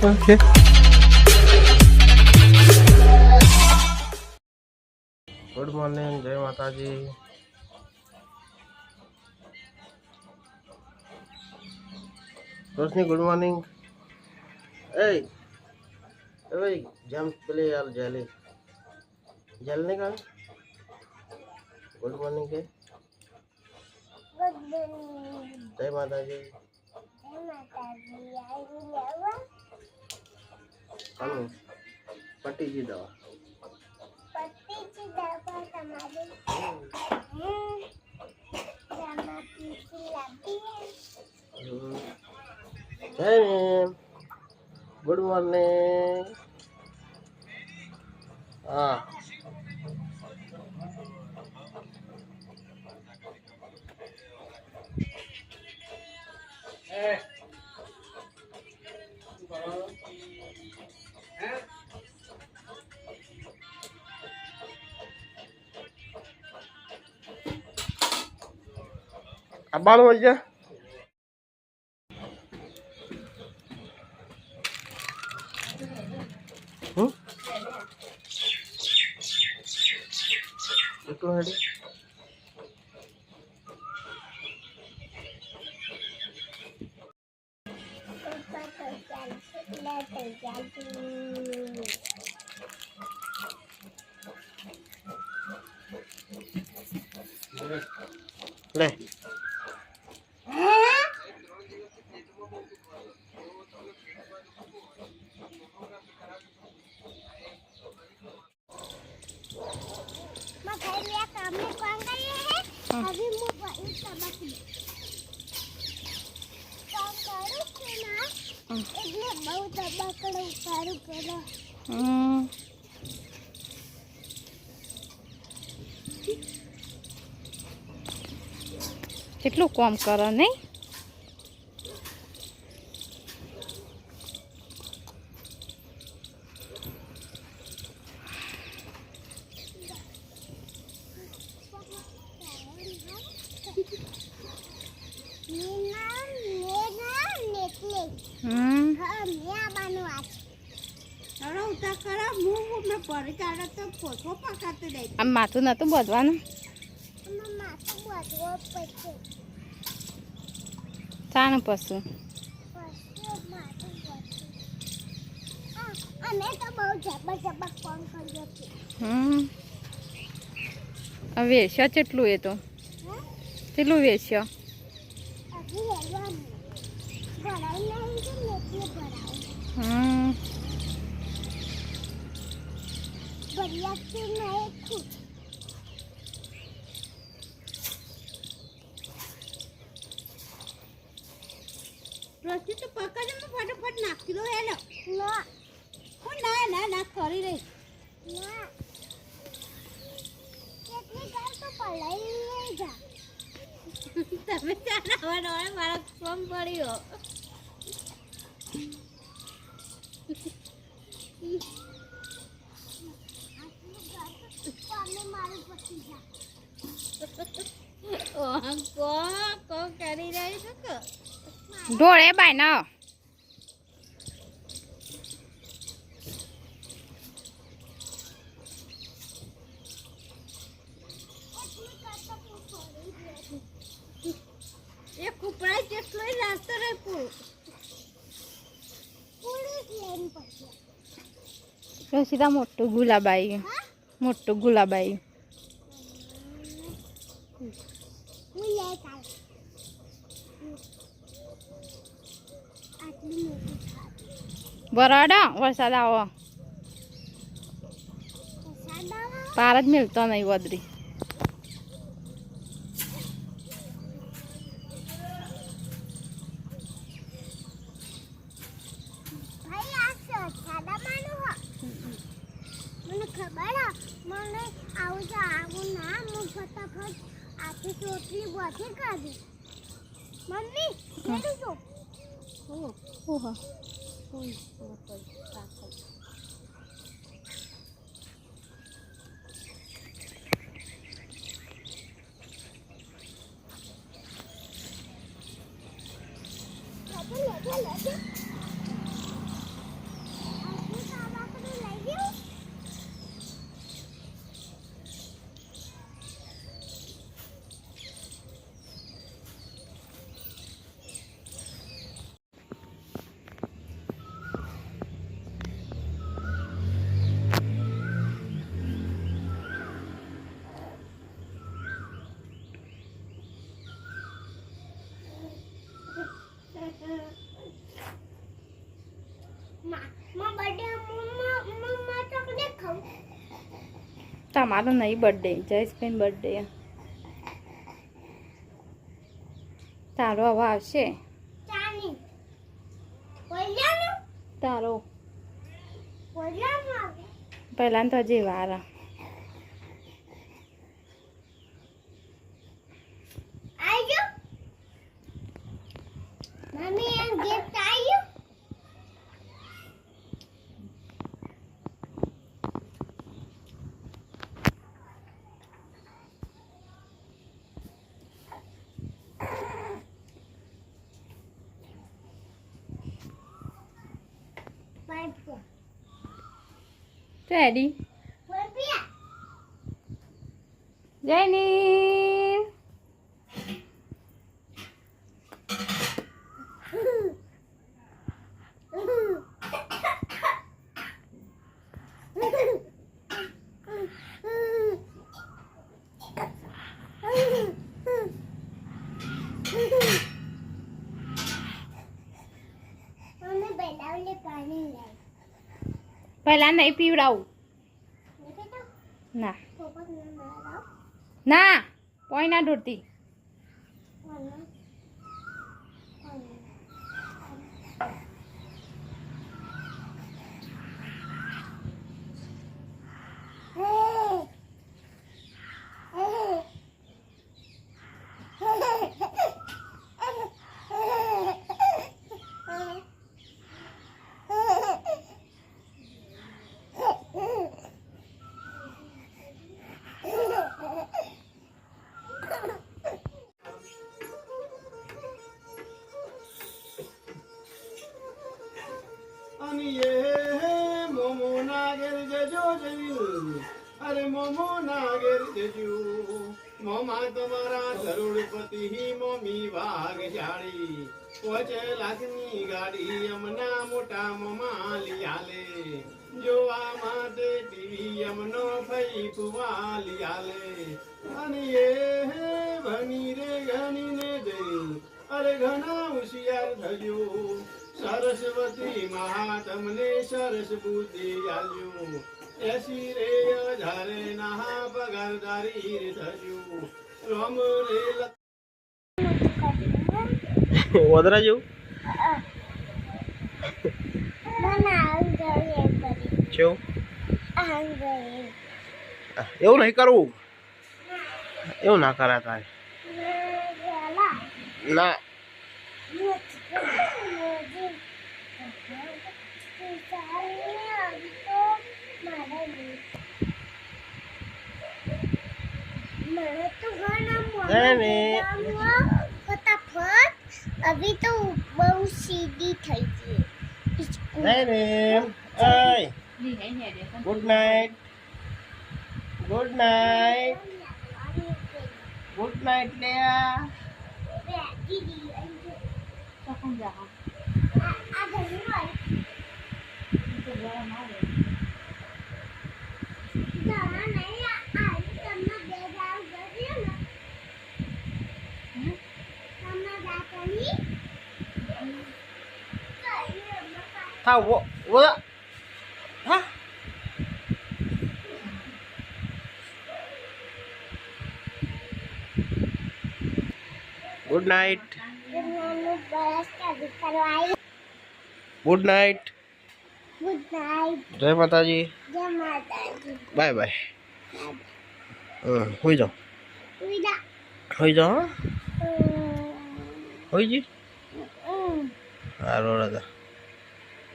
Okay good morning, જય માતાજી. રોશની good morning. એ ભાઈ જમ પેલે યાર જેલી જેલ નહીં કાઢ. ગુડ મોર્નિંગ કે જય માતાજી. કાનું પટ્ટીજી દવા ગુડ મોર્નિંગ. હા abang lu aja. Itu ada. Leh. अभी मोबाइल सबक काम करू के ना એટલે બહુ દબાકડો સારું કરો. કેટલું કામ કરો નહીં? આમ માથું નતું બોધવાનું. ચાણ પશુ વેચ્યા કેટલું? એ તો કેટલું વેચ્યા? રસી તો પકડ ને ફટાફટ નાખી દો. હેલો ના ના ના ના કરી રહી ના કેટલી ગાલ તો પડાઈ લઈ જા. તમે ચાલવાનો હોય મારો ફોર્મ પડ્યો. કરી રહી શકો ઢોળે બાય ના એ કુપડા જેટલો નાસ્તો રે સીધા મોટું ગુલાબાઈ, મોટું ગુલાબાઈ. બરાડા વરસાદ આવો પાર જ મિલતો નહીં વદરી. મને ખબર મને આવું ના હું ફટાફટ આખી ચોટલી બોધી કાઢી. મમ્મી મેળું જો ઓહો તમારો નહીં બર્થડે, જયેશભાઈ બર્થડે. તારો હવે આવશે. ચાની બોલ્યાનું તારો આવે પહેલાં તો હજી વાર. આજો મમ્મી એમ ગિફ્ટ આયો પાઇપ રેડી બોલ્યા જયની મમ્મી બેલાવલે પાણી લાવ પહેલાં નહીં પીવડાવું. બેટા ના પોપટ ના લાવ ના કોઈ ના ઢોરતી. અને એ મોમો ના ઘેર જજો જયું, અરે મોમો ના ઘેર જજો. મોમા તમારા કરોડપતિ મોમી ભાગશાળી, 5 લાખની ગાડી અમના મોટા મોમા લિયાલે. જોવા માટે ટીવી અમનો ફઈ કુવા લિયાલે. અને એ ભણી રે ગણીને જયું, અરે ઘણા હોશિયાર થજો. સરસ્વતી મહા તમને સરસ બુદ્ધિ આલ્યું, 80,000 ના પગારદારી રે થજો. રામ રે વદરા જેવું કેવું એવું નહીં કરવું, એવું ના કરા તારે ના. फटाफट अभी तो बहुत सीधी થઈ ગઈ. Good night, good night, good night લેયા. Thao wo wo ha. Good night. Good night. Good night. જય માતાજી. જય માતાજી. Bye bye. હોઈ જાઓ. ઉડા. હોઈ જાઓ. હોઈ જી. સારું રાજા.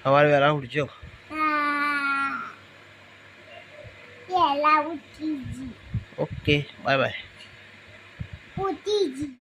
સવારે વહેલા ઉઠજો. પહેલા ઉઠી જી. Okay bye bye. ઉઠી જી.